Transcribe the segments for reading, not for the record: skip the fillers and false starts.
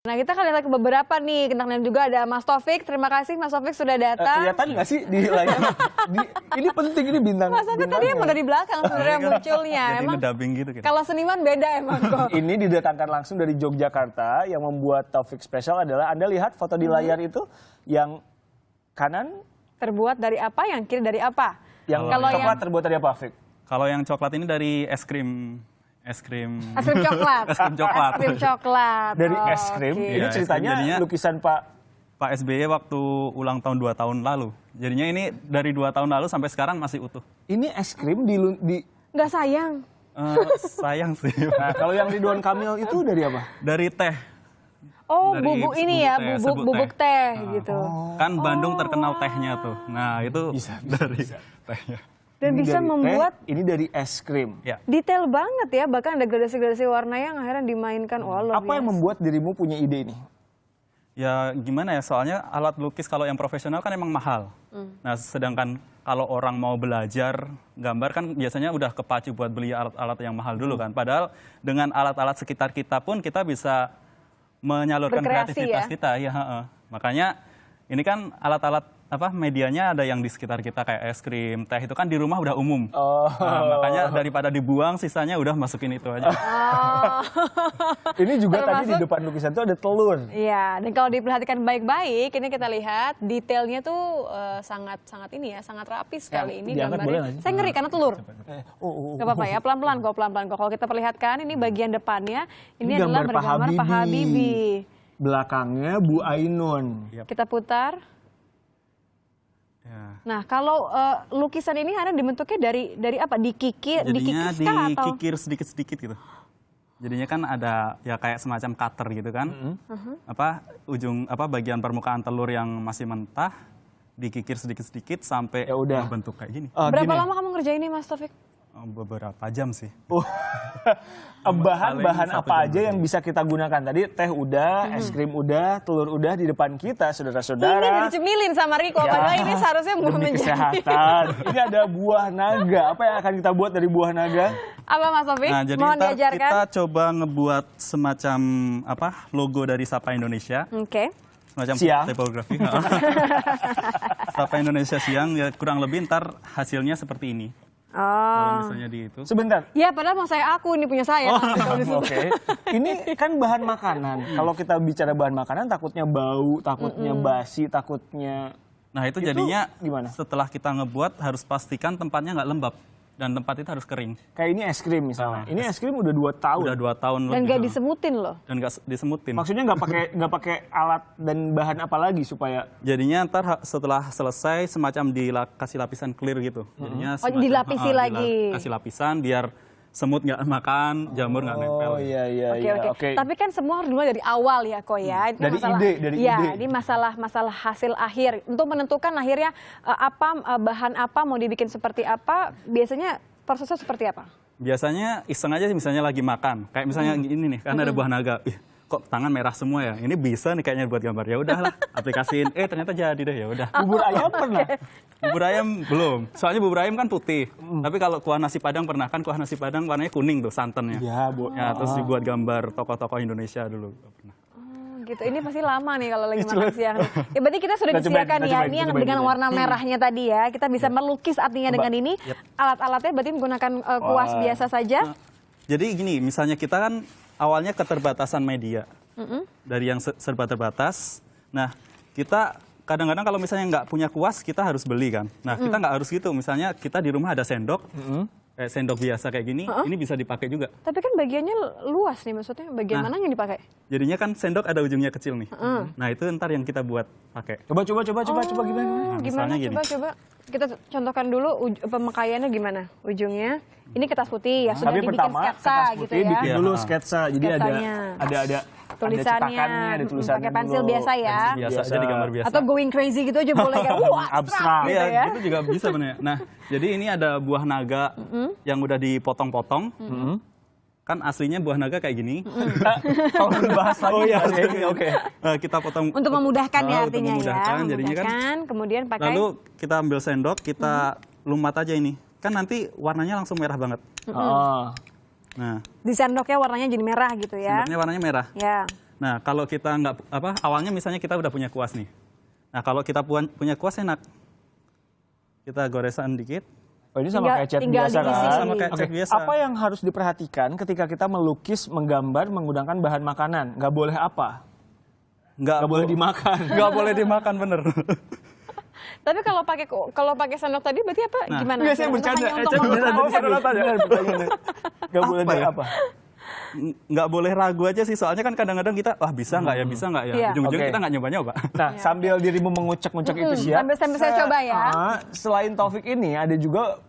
Nah, kita akan lihat ke beberapa nih. Kenalin juga ada Mas Taufik. Terima kasih Mas Taufik sudah datang. Kelihatan nggak sih di layar? Ini penting, ini bintang. Mas Taufik tadi emang dari belakang sebenarnya munculnya. Jadi Emang ngedubbing gitu. kalau seniman beda emang kok. Ini didatangkan langsung dari Yogyakarta. Yang membuat Taufik spesial adalah Anda lihat foto di layar itu yang kanan. Terbuat dari apa, yang kiri dari apa? Yang Kalau coklat yang terbuat dari apa, Fik? Kalau yang coklat ini dari es krim coklat. Es krim Es coklat. krim coklat. Dari Oh, es krim. oke. Ini Iya, es krim ceritanya jadinya. lukisan Pak SBY waktu ulang tahun 2 tahun lalu. Jadinya ini dari 2 tahun lalu sampai sekarang masih utuh. Ini es krim di Nggak sayang. Sayang sih. Nah, kalau yang Ridwan Kamil itu dari apa? Dari teh. Oh, Dari bubuk ini ya, serbuk bubuk teh gitu. Kan Bandung terkenal tehnya tuh. Nah, itu Bisa, dari tehnya. Dan Ini bisa dari membuat teh, ini dari es krim. Ya. detail banget ya, bahkan ada gradasi-gradasi warna yang akhirnya dimainkan. Wah, luar Apa yang biasa. membuat dirimu punya ide ini? Ya gimana ya, soalnya alat lukis kalau yang profesional kan emang mahal. Nah, sedangkan kalau orang mau belajar gambar kan biasanya udah kepacu buat beli alat-alat yang mahal dulu kan. Padahal dengan alat-alat sekitar kita pun kita bisa menyalurkan Berkreasi kreativitas ya? kita. Ya, makanya ini kan alat-alat medianya ada yang di sekitar kita kayak es krim, teh itu kan di rumah udah umum. Oh. Nah, makanya daripada dibuang sisanya udah masukin itu aja. Oh. Ini juga tadi di Termasuk- depan lukisan itu ada telur. Iya, dan kalau diperhatikan baik-baik, ini kita lihat detailnya tuh sangat ini ya, sangat rapi sekali. Ini diangkat boleh nggak gambarnya. sih? Saya ngeri karena telur. Oh. Gak apa-apa ya, pelan-pelan kok, pelan-pelan kok. Kalau kita perlihatkan, ini bagian depannya, ini Ini adalah gambar Pak bergambar Pak Habibie. Habibie. Belakangnya Bu Ainun. Kita putar. Ya. Nah, kalau lukisan ini Hana dibentuknya dari apa? Dikikis Jadinya kah atau? dikikir sedikit-sedikit gitu. Jadinya kan ada ya kayak semacam cutter gitu kan. Apa bagian permukaan telur yang masih mentah dikikir sedikit-sedikit sampai Ya udah. bentuk kayak gini. Berapa Gini. lama kamu ngerjain ini, Mas Taufik? Beberapa jam sih. Bahan-bahan Paling 1 apa jam aja yang bisa kita gunakan? Tadi teh udah, es krim udah, telur udah di depan kita, Ini saudara-saudara. dicemilin sama Riko, padahal ini seharusnya Demi menjadi. kesehatan. Ini ada buah naga. Apa yang akan kita buat dari buah naga? Apa Mas Taufik? Nah, jadi Mohon ntar diajarkan. kita coba ngebuat semacam logo dari Sapa Indonesia. Oke. Semacam Siang. tipografi. Sapa Indonesia siang ya kurang lebih ntar hasilnya seperti ini. Kalau Oh. misalnya di itu. Sebentar. Ya, padahal mau aku ini punya saya. Oke. Ini kan bahan makanan. Kalau kita bicara bahan makanan, takutnya bau, takutnya basi, takutnya. Nah itu Itu jadinya gimana? setelah kita ngebuat harus pastikan tempatnya nggak lembab dan tempat itu harus kering. Kayak ini es krim misalnya. Ini es krim udah 2 tahun. Udah 2 tahun Dan lebih. gak disemutin loh. Dan nggak disemutin. Maksudnya nggak pakai alat dan bahan apa lagi supaya Jadinya ntar setelah selesai semacam kasih lapisan clear gitu. Jadinya semacam, dilapisi lagi. Kasih lapisan biar semut nggak makan, jamur nggak nempel. Oh iya Oke. Tapi kan semua harus dimulai dari awal ya, Ko ya. Ini Dari ide. Ini masalah hasil akhir. Untuk menentukan akhirnya bahan apa mau dibikin seperti apa, biasanya prosesnya seperti apa? Biasanya iseng aja sih, misalnya lagi makan. Kayak misalnya ini nih, kan ada buah naga. Ih, kok tangan merah semua ya? Ini bisa nih kayaknya buat gambar. Ya udahlah, aplikasiin. Ternyata jadi deh, ya udah. Bubur ayam pernah. Bubur ayam belum. Soalnya bubur ayam kan putih. Tapi kalau kuah nasi padang pernah, kan kuah nasi padang warnanya kuning tuh santannya. Ya, Bu. Ya, terus dibuat gambar tokoh-tokoh Indonesia dulu. Pernah. Gitu. Ini pasti lama nih kalau lagi makan siang. Ya berarti kita sudah Kita disiapkan cobain, ya. kita Ini yang cobain, dengan cobain. warna merahnya tadi ya. Kita bisa melukis artinya dengan ini. Alat-alatnya berarti menggunakan kuas biasa saja. Jadi gini, misalnya kita kan awalnya keterbatasan media. Dari yang serba terbatas. Nah, kita kadang-kadang kalau misalnya nggak punya kuas, kita harus beli kan. Nah, kita nggak harus gitu. Misalnya kita di rumah ada sendok, kayak sendok biasa kayak gini, ini bisa dipakai juga. Tapi kan bagiannya luas nih, maksudnya bagian mana yang dipakai? Jadinya kan sendok ada ujungnya kecil nih. Nah, itu ntar yang kita buat pakai. Coba gimana? Nah, Gimana? misalnya gini. Coba. Kita contohkan dulu pemakaiannya gimana ujungnya. Ini kertas putih ya, sudah Tapi dibikin pertama sketsa kertas gitu putih ya. bikin dulu sketsa. Jadi Sketsanya. ada Tulisannya, cetakannya, ada tulisannya pakai pensil dulu. biasa ya. Biasa aja digambar biasa. Atau going crazy gitu aja boleh kan. Wah, Abstrak. gitu Iya, ya. itu juga bisa bener. Nah, jadi ini ada buah naga yang udah dipotong-potong. Kan aslinya buah naga kayak gini. Kalau dibahas lagi. iya, Oke. Kita potong. Untuk memudahkan ya Untuk artinya memudahkan, ya. jadinya kan. Kemudian pakai. Lalu kita ambil sendok, kita lumat aja ini. Kan nanti warnanya langsung merah banget. Oh. Nah, di sendoknya warnanya jadi merah gitu ya. sendoknya warnanya merah. Ya. Nah, kalau kita nggak awalnya misalnya kita udah punya kuas nih. Nah, kalau kita punya kuas enak. Kita goresan dikit. Oh, ini sama kayak cat biasa diisi. kan? Sama kayak cat biasa. Apa yang harus diperhatikan ketika kita melukis, menggambar menggunakan bahan makanan? Nggak boleh apa? Nggak boleh dimakan. Nggak boleh dimakan, bener. Tapi kalau pakai sendok tadi berarti apa? Nah, Gimana? Nggak, saya bercanda. Hanya untuk Nggak boleh dari apa? Nggak boleh ragu aja sih, soalnya kan kadang-kadang kita, wah bisa nggak ya, bisa nggak ya. Iya. Ujung-ujungnya Oke. kita nggak nyoba-nyoba. Nah, sambil dirimu mengucek-ngucek itu siap. sambil saya coba ya. Selain Taufik ini, ada juga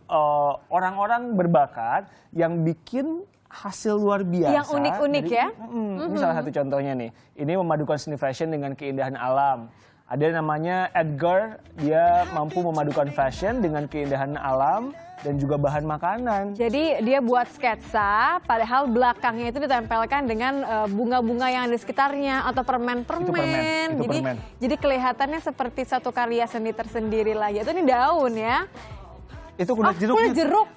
orang-orang berbakat yang bikin hasil luar biasa. Yang unik-unik ya. Ini salah satu contohnya nih. Ini memadukan seni fashion dengan keindahan alam. Ada namanya Edgar, dia mampu memadukan fashion dengan keindahan alam dan juga bahan makanan. Jadi dia buat sketsa, padahal belakangnya itu ditempelkan dengan bunga-bunga yang ada di sekitarnya atau permen-permen. Itu permen. Jadi kelihatannya seperti satu karya seni tersendiri lagi. Itu ini daun ya. Itu kulit jeruk. Kulit jeruk.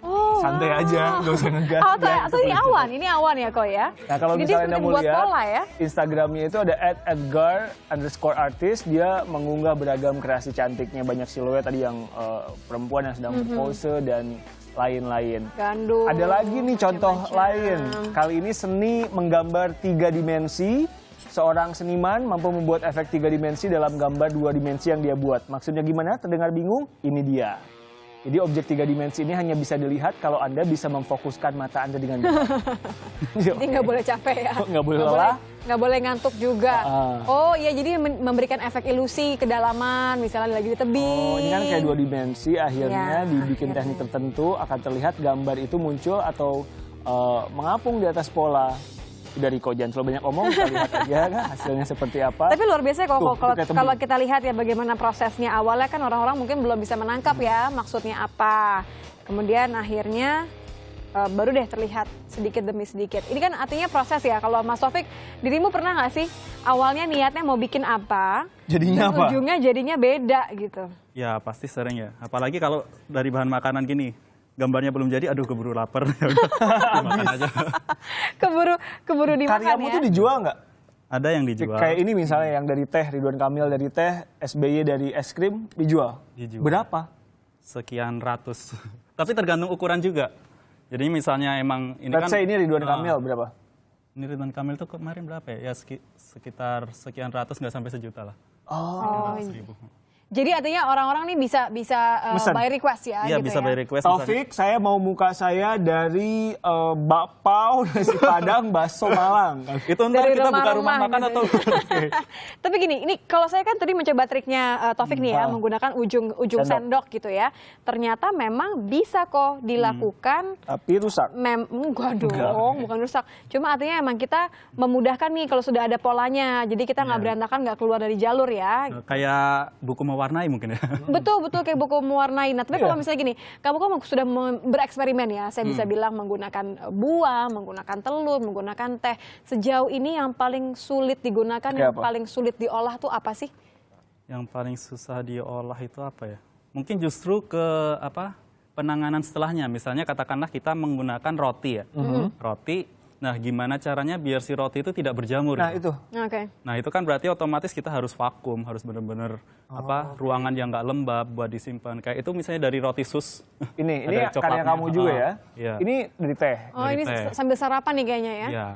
Oh, Santai aja, nggak usah ngegas. Atau ini awan, ini awan ya kok ya. Nah, kalau Jadi dia misalnya Anda seperti mau buat lihat, pola ya. Instagramnya itu ada @edgar_artist. Dia mengunggah beragam kreasi cantiknya, banyak siluet tadi yang perempuan yang sedang berpose dan lain-lain. Gandum. Ada lagi nih contoh macam-macam. lain. Kali ini seni menggambar 3 dimensi. Seorang seniman mampu membuat efek 3 dimensi dalam gambar 2 dimensi yang dia buat. Maksudnya gimana? Terdengar bingung? Ini dia. Jadi objek 3 dimensi ini hanya bisa dilihat kalau Anda bisa memfokuskan mata Anda dengan benar. Jadi nggak boleh capek ya. Nggak boleh lelah. Nggak boleh ngantuk juga. Oh iya, jadi memberikan efek ilusi kedalaman, misalnya lagi di tebing. Oh, ini kan kayak 2 dimensi, Ya, akhirnya dibikin teknik tertentu akan terlihat gambar itu muncul atau mengapung di atas pola. Dari kok jangan terlalu banyak omong, kita lihat aja kan hasilnya seperti apa. Tapi luar biasa Tuh, kayak tebing. kalau kita lihat ya bagaimana prosesnya. Awalnya kan orang-orang mungkin belum bisa menangkap ya maksudnya apa. Kemudian akhirnya baru deh terlihat sedikit demi sedikit. Ini kan artinya proses ya. Kalau Mas Taufik, dirimu pernah nggak sih awalnya niatnya mau bikin apa, Jadinya dan apa? ujungnya jadinya beda gitu. Ya pasti sering ya. Apalagi kalau dari bahan makanan gini, gambarnya belum jadi, aduh keburu lapar. Makan aja. keburu dimakan Karyamu ya. tuh dijual nggak? Ada yang dijual. Kayak ini misalnya yang dari teh, Ridwan Kamil dari teh, SBY dari es krim, dijual. Berapa? Sekian ratus. Tapi tergantung ukuran juga. Jadi misalnya emang ini Let's kan. say ini Ridwan Kamil berapa? Ini Ridwan Kamil tuh kemarin berapa ya? Ya sekitar sekian ratus, nggak sampai sejuta lah. Oh, 100.000. jadi artinya orang-orang nih bisa Mesen. by request ya. Iya gitu bisa ya. by request. misalnya. Taufik, saya mau muka saya dari bakpao, nasi padang, bakso Malang. Itu ntar Dari kita buka rumah rumah-rumah makan gitu atau. Tapi gini, ini kalau saya kan tadi mencoba triknya Taufik nih ya, menggunakan ujung sendok gitu ya. Ternyata memang bisa kok dilakukan. Tapi rusak. Enggak dong, bukan rusak. Cuma artinya emang kita memudahkan nih kalau sudah ada polanya. Jadi kita nggak berantakan, nggak keluar dari jalur ya. Kayak buku mewarnai mungkin ya. Betul kayak buku mewarnai. Nah, tapi kalau misalnya gini, kamu kan sudah bereksperimen ya, saya bisa bilang menggunakan buah, menggunakan telur, menggunakan teh. Sejauh ini yang paling sulit digunakan, yang apa? paling sulit diolah tuh apa sih? Yang paling susah diolah itu apa ya? Mungkin justru ke penanganan setelahnya. Misalnya katakanlah kita menggunakan roti ya. Roti. Nah, gimana caranya biar si roti itu tidak berjamur? Nah itu. Oke. Nah, itu kan berarti otomatis kita harus vakum, harus benar-benar ruangan yang nggak lembab buat disimpan. Kayak itu misalnya dari roti sus. Ini Ada karya coklatnya. kamu juga ya. Iya. Ini dari teh. Oh, Dari ini teh. sambil sarapan nih kayaknya ya. Iya.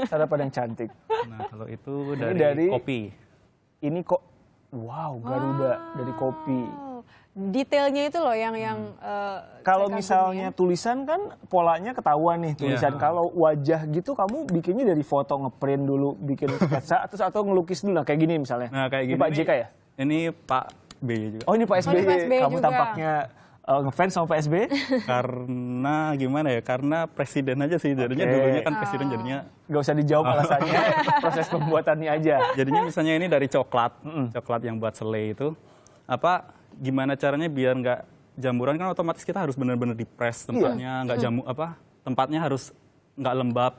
Sarapan yang cantik. Nah, kalau itu Ini dari kopi. Ini kok, wow, Garuda dari kopi. Oh, detailnya itu loh yang Kalau saya misalnya tulisan kan polanya ketahuan nih tulisan. Iya. Kalau wajah gitu kamu bikinnya dari foto ngeprint dulu, bikin sketsa atau ngelukis dulu. Nah kayak gini misalnya. Nah, kayak Ini gini. Pak JK ya? Ini Pak B juga. Oh ini Pak SBY. ini Pak SBY Kamu juga. tampaknya ngefans sama Pak SBY? Karena gimana ya? Karena presiden aja sih jadinya. Oke. Dulunya kan presiden jadinya. Gak usah dijawab alasannya, proses pembuatannya aja. Jadinya misalnya ini dari coklat, coklat yang buat selai itu. Gimana caranya biar nggak jamburan, kan otomatis kita harus benar-benar dipres tempatnya, nggak tempatnya harus nggak lembab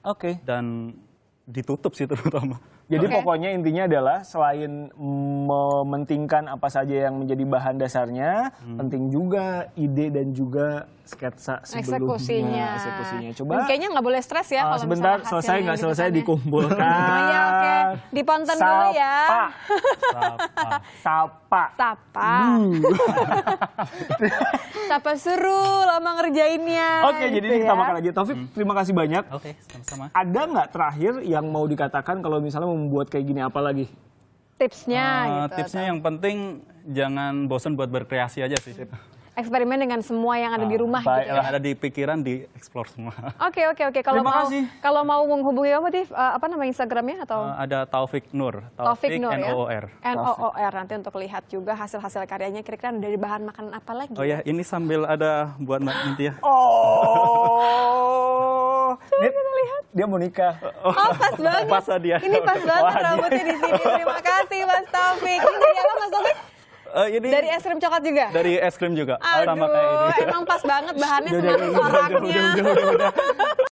Oke. dan ditutup sih terutama. Jadi Oke. pokoknya intinya adalah selain mementingkan apa saja yang menjadi bahan dasarnya, penting juga ide dan juga sketsa sebelumnya. Eksekusinya. Coba Dan kayaknya nggak boleh stres ya kalau sebentar, misalnya selesai hasilnya nggak gitu selesai kan ya. dikumpulkan. Oh iya, oke. Diponton dulu ya. Sapa. Sapa. Sapa. Sapa suruh lama ngerjainnya. Oke, jadi gitu ini kita ya. makan aja. Taufik, terima kasih banyak. Oke, sama-sama. Ada nggak terakhir yang mau dikatakan kalau misalnya membuat kayak gini apa lagi? Tipsnya gitu. Tipsnya yang penting jangan bosan buat berkreasi aja sih. Eksperimen dengan semua yang ada di rumah baik gitu Yang ya. ada di pikiran di-explore semua. Oke. Kalau Terima mau kasih. kalau mau menghubungi kamu di apa nama Instagramnya atau Ada Taufik Nur. Taufik Nur ya? N-O-O-R. N-O-O-R. Nanti untuk lihat juga hasil-hasil karyanya kira-kira dari bahan makanan apa lagi. Oh ya, ini sambil ada buat Mbak Nintia. Oh, dia mau nikah. Oh, pas banget. Pas hadiah. Ini pas banget Wah, rambutnya di sini. Terima kasih Mas Taufik. Ini dari apa Mas Taufik? Ini Dari es krim coklat juga? dari es krim juga. Aduh, Sama kayak ini. emang pas banget bahannya Udah, semakin udah, soraknya. udah.